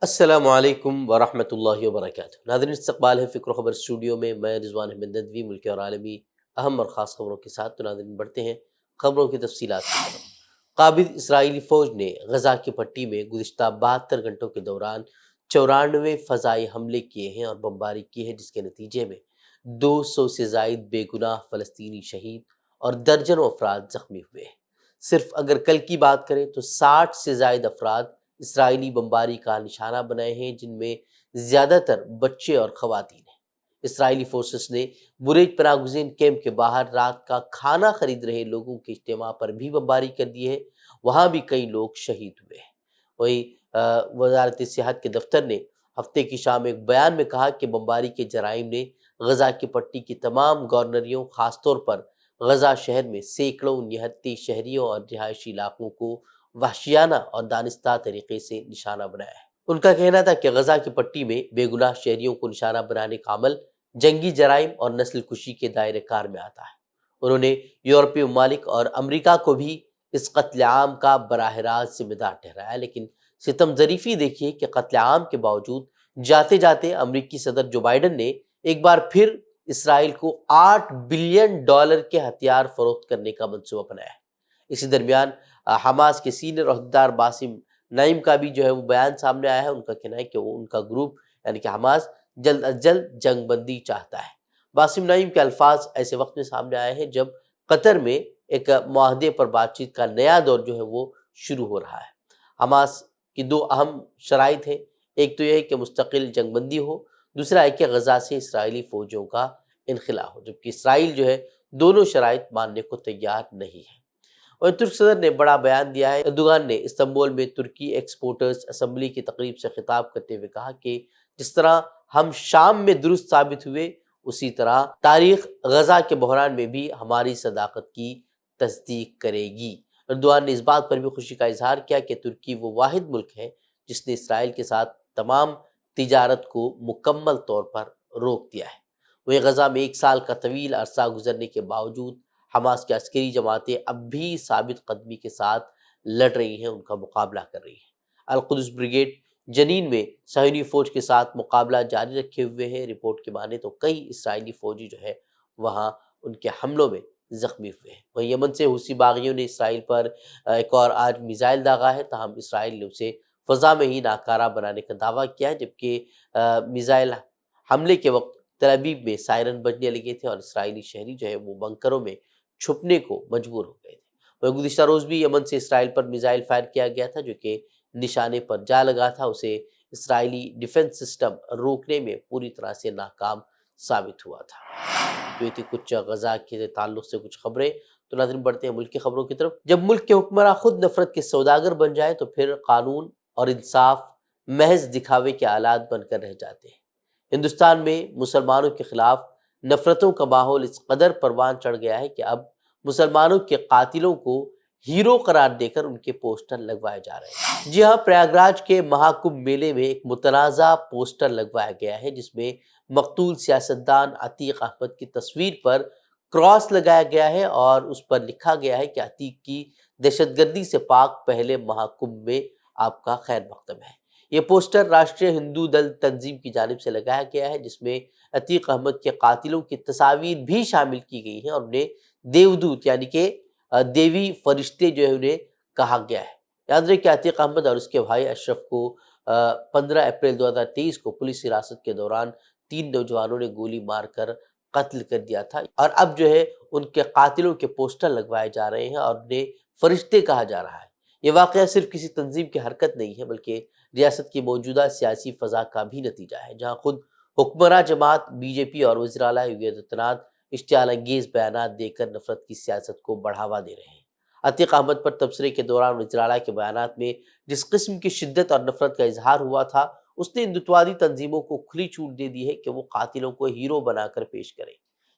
السلام علیکم ورحمۃ اللہ وبرکاتہ ناظرین، استقبال ہے فکر و خبر اسٹوڈیو میں۔ میں رضوان احمد ندوی ملکی اور عالمی اہم اور خاص خبروں کے ساتھ تو ناظرین بڑھتے ہیں خبروں کی تفصیلات کی طرف۔ قابض اسرائیلی فوج نے غزہ کی پٹی میں گزشتہ 72 گھنٹوں کے دوران 94 فضائی حملے کیے ہیں اور بمباری کی ہے، جس کے نتیجے میں 200 سے زائد بے گناہ فلسطینی شہید اور درجنوں افراد زخمی ہوئے ہیں۔ صرف اگر کل کی بات کریں تو 60 سے زائد افراد اسرائیلی بمباری کا نشانہ بنائے ہیں، جن میں زیادہ تر بچے اور خواتین ہیں۔ اسرائیلی فورسز نے بریج پناہ گزین کیمپ کے باہر رات کا کھانا خرید رہے لوگوں کے اجتماع پر بھی بمباری کر دی ہے، وہاں بھی کئی لوگ شہید ہوئے ہیں۔ وہی وزارت صحت کے دفتر نے ہفتے کی شام ایک بیان میں کہا کہ بمباری کے جرائم نے غزہ کی پٹی کی تمام گورنریوں، خاص طور پر غزہ شہر میں سینکڑوں نہتی شہریوں اور رہائشی علاقوں کو وحشیانہ اور دانستہ طریقے سے نشانہ بنایا ہے۔ ان کا کہنا تھا کہ غزہ کی پٹی میں بے گناہ شہریوں کو نشانہ بنانے کا عمل جنگی جرائم اور نسل کشی کے دائرہ کار میں آتا ہے۔ انہوں نے یورپی ممالک اور امریکہ کو بھی اس قتل عام کا براہ راست ذمہ دار ٹھہرایا، لیکن ستم ظریفی دیکھیے کہ قتل عام کے باوجود جاتے جاتے امریکی صدر جو بائیڈن نے ایک بار پھر اسرائیل کو $8 بلین کے ہتھیار فروخت کرنے کا منصوبہ بنایا ہے۔ اسی درمیان حماس کے سینئر عہدیدار باسم نعیم کا بھی وہ بیان سامنے آیا ہے۔ ان کا کہنا ہے کہ ان کا گروپ یعنی کہ حماس جلد از جلد جنگ بندی چاہتا ہے۔ باسم نعیم کے الفاظ ایسے وقت میں سامنے آئے ہیں جب قطر میں ایک معاہدے پر بات چیت کا نیا دور وہ شروع ہو رہا ہے۔ حماس کی دو اہم شرائط ہیں، ایک تو یہ ہے کہ مستقل جنگ بندی ہو، دوسرا ہے کہ غزہ سے اسرائیلی فوجوں کا انخلا ہو، جبکہ اسرائیل دونوں شرائط ماننے کو تیار نہیں ہے۔ اور ترک صدر نے بڑا بیان دیا ہے۔ اردوغان نے استنبول میں ترکی ایکسپورٹرز اسمبلی کی تقریب سے خطاب کرتے ہوئے کہا کہ جس طرح ہم شام میں درست ثابت ہوئے، اسی طرح تاریخ غزہ کے بحران میں بھی ہماری صداقت کی تصدیق کرے گی۔ اردوغان نے اس بات پر بھی خوشی کا اظہار کیا کہ ترکی وہ واحد ملک ہے جس نے اسرائیل کے ساتھ تمام تجارت کو مکمل طور پر روک دیا ہے۔ وہیں غزہ میں 1 سال کا طویل عرصہ گزرنے کے باوجود حماس کی عسکری جماعتیں اب بھی ثابت قدمی کے ساتھ لڑ رہی ہیں، ان کا مقابلہ کر رہی ہیں۔ القدس بریگیڈ جنین میں صہیونی فوج کے ساتھ مقابلہ جاری رکھے ہوئے ہے۔ رپورٹ کی مانے تو کئی اسرائیلی فوجی وہاں ان کے حملوں میں زخمی ہوئے ہیں۔ وہیں یمن سے حوثی باغیوں نے اسرائیل پر ایک اور آج میزائل داغا ہے، تاہم اسرائیل نے اسے فضا میں ہی ناکارہ بنانے کا دعویٰ کیا ہے، جبکہ میزائل حملے کے وقت تل ابیب میں سائرن بجنے لگے تھے اور اسرائیلی شہری وہ بنکروں میں چھپنے کو مجبور ہو گئے تھے۔ وہ گزشتہ روز بھی یمن سے اسرائیل پر میزائل فائر کیا گیا تھا، جو کہ نشانے پر جا لگا تھا۔ اسے اسرائیلی ڈیفنس سسٹم روکنے میں پوری طرح سے ناکام ثابت ہوا تھا۔ تو یہ تھی کچھ غزہ کے تعلق سے کچھ خبریں۔ تو ناظرین بڑھتے ہیں ملک کی خبروں کی طرف۔ جب ملک کے حکمراں خود نفرت کے سوداگر بن جائے تو پھر قانون اور انصاف محض دکھاوے کے آلات بن کر رہ جاتے ہیں۔ ہندوستان میں مسلمانوں کے خلاف نفرتوں کا ماحول اس قدر پروان چڑھ گیا ہے کہ اب مسلمانوں کے قاتلوں کو ہیرو قرار دے کر ان کے پوسٹر لگوائے جا رہے ہیں۔ جی ہاں، پریاگراج کے مہاکمبھ میلے میں ایک متنازع پوسٹر لگوایا گیا ہے، جس میں مقتول سیاستدان عتیق احمد کی تصویر پر کراس لگایا گیا ہے اور اس پر لکھا گیا ہے کہ عتیق کی دہشت گردی سے پاک پہلے مہاکمبھ میں آپ کا خیر مقدم ہے۔ یہ پوسٹر راشٹریہ ہندو دل تنظیم کی جانب سے لگایا گیا ہے، جس میں عتیق احمد کے قاتلوں کی تصاویر بھی شامل کی گئی ہیں اور انہیں دیودوت یعنی کہ دیوی فرشتے انہیں کہا گیا ہے۔ یاد رہے کہ عتیق احمد اور اس کے بھائی اشرف کو 15 اپریل 2023 کو پولیس حراست کے دوران 3 نوجوانوں نے گولی مار کر قتل کر دیا تھا، اور اب ان کے قاتلوں کے پوسٹر لگوائے جا رہے ہیں اور انہیں فرشتے کہا جا رہا ہے۔ یہ واقعہ صرف کسی تنظیم کی حرکت نہیں ہے، بلکہ ریاست کی موجودہ سیاسی فضا کا بھی نتیجہ ہے، جہاں خود حکمراں جماعت بی جے پی اور وزیر اعلیٰ یوگی آدتیہ ناتھ اشتعال انگیز بیانات دے کر نفرت کی سیاست کو بڑھاوا دے رہے ہیں۔ عتیق احمد پر تبصرے کے دوران وزیر اعلیٰ کے بیانات میں جس قسم کی شدت اور نفرت کا اظہار ہوا تھا، اس نے ہندوتوادی تنظیموں کو کھلی چھوٹ دے دی ہے کہ وہ قاتلوں کو ہیرو بنا کر پیش کریں۔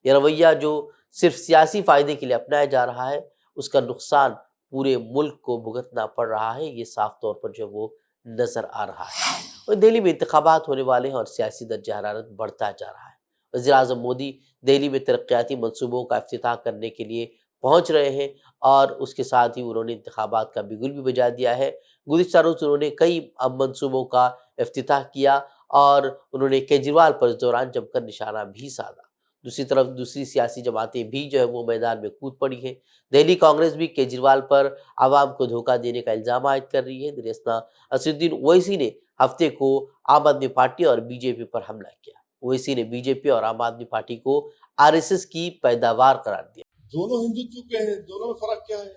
یہ رویہ جو صرف سیاسی فائدے کے لیے اپنایا جا رہا ہے، اس کا نقصان پورے ملک کو بھگتنا پڑ رہا ہے، یہ صاف طور پر وہ نظر آ رہا ہے۔ اور دہلی میں انتخابات ہونے والے ہیں اور سیاسی درجہ حرارت بڑھتا جا رہا ہے۔ وزیر اعظم مودی دہلی میں ترقیاتی منصوبوں کا افتتاح کرنے کے لیے پہنچ رہے ہیں اور اس کے ساتھ ہی انہوں نے انتخابات کا بگل بھی بجا دیا ہے۔ گزشتہ روز انہوں نے کئی منصوبوں کا افتتاح کیا اور انہوں نے کیجریوال پر اس دوران جم کر نشانہ بھی سادھا۔ دوسری طرف دوسری سیاسی جماعتیں بھی جو ہے وہ میدان میں کود پڑی ہیں۔ دہلی کانگریس بھی کیجریوال پر عوام کو دھوکہ دینے کا الزام عائد کر رہی ہے۔ در اثنا اسد الدین اویسی نے ہفتے کو عام آدمی پارٹی اور بی جے پی پر حملہ کیا۔ اویسی نے بی جے پی اور عام آدمی پارٹی کو آر ایس ایس کی پیداوار قرار دیا۔ دونوں ہندوتو کے ہیں، دونوں میں فرق کیا ہے؟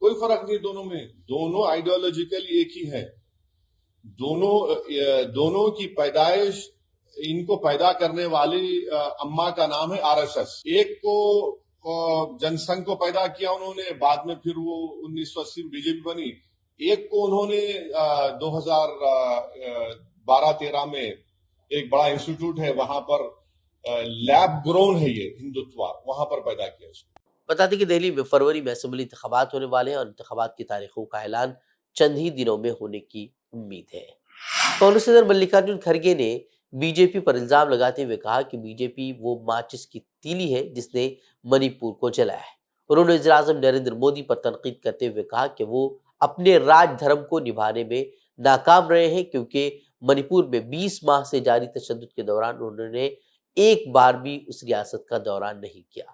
کوئی فرق نہیں دونوں میں، دونوں آئیڈیالوجیکلی ایک ہی ہے۔ دونوں کی پیدائش، ان کو پیدا کرنے والی اماں کا نام ہے آر ایس ایس۔ ایک کو جن سنگھ کو پیدا کیا انہوں نے، بعد میں پھر وہ 1980 بی جے پی بنی۔ ایک کو انہوں نے 2012-13 میں ایک بڑا انسٹیٹیوٹ ہے وہاں پر لیب گرون ہے یہ ہندوتوا، وہاں پر پیدا کیا اس کو۔ بتا دیں کہ دہلی میں فروری میں اسمبلی انتخابات ہونے والے ہیں اور انتخابات کی تاریخوں کا اعلان چند ہی دنوں میں ہونے کی امید ہے۔ کانگریس صدر ملکارجن کھڑگے نے بی جے پی پر الزام لگاتے ہوئے کہا کہ بی جے پی وہ ماچس کی تیلی ہے جس نے منی پور کو جلایا ہے۔ انہوں نے وزیر اعظم نریندر مودی پر تنقید کرتے ہوئے کہا کہ وہ اپنے راج دھرم کو نبھانے میں ناکام رہے ہیں، کیونکہ منی پور میں 20 ماہ سے جاری تشدد کے دوران انہوں نے ایک بار بھی اس ریاست کا دورہ نہیں کیا۔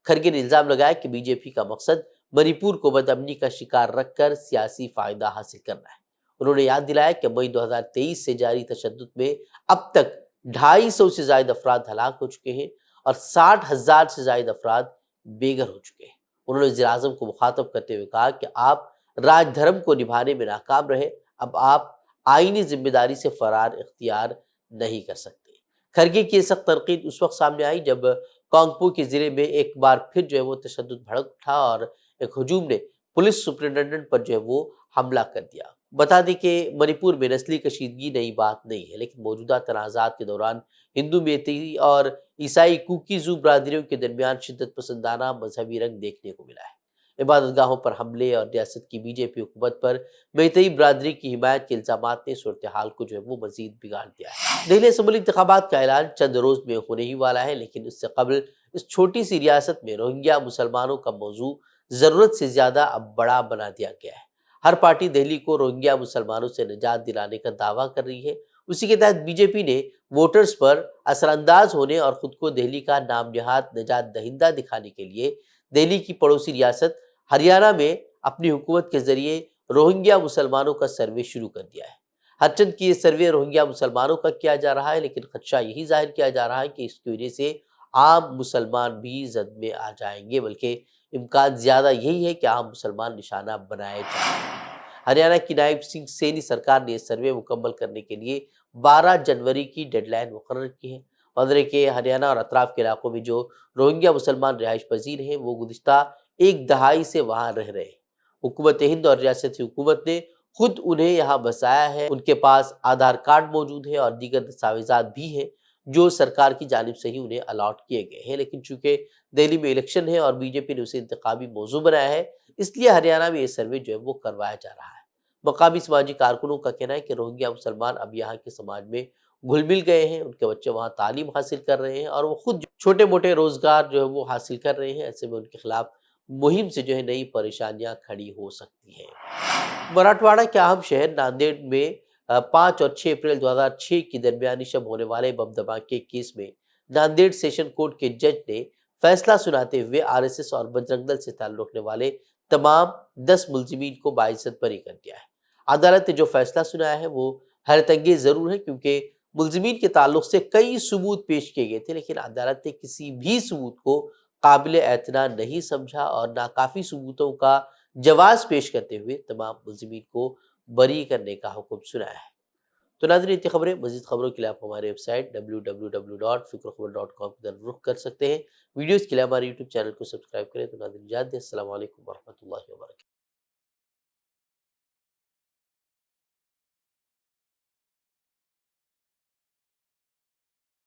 کھڑگے نے الزام لگایا کہ بی جے پی کا مقصد منی پور کو بدامنی کا شکار رکھ کر سیاسی فائدہ حاصل کرنا ہے۔ انہوں نے یاد دلایا کہ مئی 2023 سے جاری تشدد میں اب تک 250 سے زائد افراد ہلاک ہو چکے ہیں اور 60,000 سے زائد افراد بے گھر ہو چکے ہیں۔ انہوں نے وزیر اعظم کو مخاطب کرتے ہوئے کہا کہ آپ راج دھرم کو نبھانے میں ناکام رہے، اب آپ آئینی ذمہ داری سے فرار اختیار نہیں کر سکتے۔ کھڑگے کی یہ سخت تنقید اس وقت سامنے آئی جب کانگپو کے ضلع میں ایک بار پھر جو ہے وہ تشدد بھڑک اٹھا اور ایک ہجوم نے پولیس سپرنٹنڈنٹ پر جو ہے وہ حملہ کر دیا۔ بتا دیں کہ منی پور میں نسلی کشیدگی نئی بات نہیں ہے، لیکن موجودہ تنازعات کے دوران ہندو میتئی اور عیسائی کوکیزو برادریوں کے درمیان شدت پسندانہ مذہبی رنگ دیکھنے کو ملا ہے۔ عبادت گاہوں پر حملے اور ریاست کی بی جے پی حکومت پر میتئی برادری کی حمایت کے الزامات نے صورتحال کو جو ہے وہ مزید بگاڑ دیا ہے۔ دہلی اسمبلی انتخابات کا اعلان چند روز میں ہونے ہی والا ہے، لیکن اس سے قبل اس چھوٹی سی ریاست میں روہنگیا مسلمانوں کا موضوع ضرورت سے زیادہ اب بڑا بنا دیا گیا ہے۔ ہر پارٹی دہلی کو روہنگیا مسلمانوں سے نجات دلانے کا دعویٰ کر رہی ہے۔ اسی کے تحت بی جے پی نے ووٹرز پر اثر انداز ہونے اور خود کو دہلی کا نام نہاد نجات دہندہ دکھانے کے لیے دہلی کی پڑوسی ریاست ہریانہ میں اپنی حکومت کے ذریعے روہنگیا مسلمانوں کا سروے شروع کر دیا ہے۔ ہرچند کہ یہ سروے روہنگیا مسلمانوں کا کیا جا رہا ہے، لیکن خدشہ یہی ظاہر کیا جا رہا ہے کہ اس کی وجہ سے عام مسلمان بھی زد میں آ جائیں گے، بلکہ امکان زیادہ یہی ہے کہ عام مسلمان نشانہ بنائے جائیں۔ ہریانہ کی نائب سنگھ سینی سرکار نے یہ سروے مکمل کرنے کے لیے 12 جنوری کی ڈیڈ لائن مقرر کی ہے۔ وزیر کہ ہریانہ اور اطراف کے علاقوں میں جو روہنگیا مسلمان رہائش پذیر ہیں وہ گزشتہ ایک دہائی سے وہاں رہ رہے ہیں۔ حکومت ہند اور ریاستی حکومت نے خود انہیں یہاں بسایا ہے۔ ان کے پاس آدھار کارڈ موجود ہے اور دیگر دستاویزات بھی ہیں جو سرکار کی جانب سے ہی انہیں الاٹ کیے گئے ہیں، لیکن چونکہ دہلی میں الیکشن ہے اور بی جے پی نے اسے انتخابی موضوع بنایا ہے، اس لیے ہریانہ میں یہ سروے جو ہے وہ کروایا جا رہا ہے۔ مقامی سماجی کارکنوں کا کہنا ہے کہ روہنگیا مسلمان اب یہاں کے سماج میں گھل مل گئے ہیں، ان کے بچے وہاں تعلیم حاصل کر رہے ہیں اور وہ خود چھوٹے موٹے روزگار جو ہے وہ حاصل کر رہے ہیں۔ ایسے میں ان کے خلاف مہم سے جو ہے نئی پریشانیاں کھڑی ہو سکتی ہیں۔ مراٹھواڑہ کے اہم شہر ناندیڑ میں 5 اور 6 اپریل 2006 کی درمیانی شب ہونے والے بم دھماکے کیس میں ناندیڑ سیشن کورٹ کے جج نے فیصلہ سناتے ہوئے آر ایس ایس اور بجرنگ دل سے تعلق رکھنے والے تمام 10 ملزمین کو باعزت بری کر دیا ہے۔ عدالت نے جو فیصلہ سنایا ہے وہ حیرت انگیز ضرور ہے، کیونکہ ملزمین کے تعلق سے کئی ثبوت پیش کیے گئے تھے، لیکن عدالت نے کسی بھی ثبوت کو قابل اعتماد نہیں سمجھا اور ناکافی ثبوتوں کا جواز پیش کرتے ہوئے تمام ملزمین کو بری کرنے کا حکم سنایا ہے۔ تو ناظرین، اتنی خبریں، مزید خبروں کے لیے آپ ہمارے ویب سائٹ www.fikrokhabar.com کی طرف رخ کر سکتے ہیں۔ ویڈیوز کے لیے ہمارے یوٹیوب چینل کو سبسکرائب کریں۔ تو ناظرین، اجازت دیں، السلام علیکم ورحمۃ اللہ وبرکاتہ۔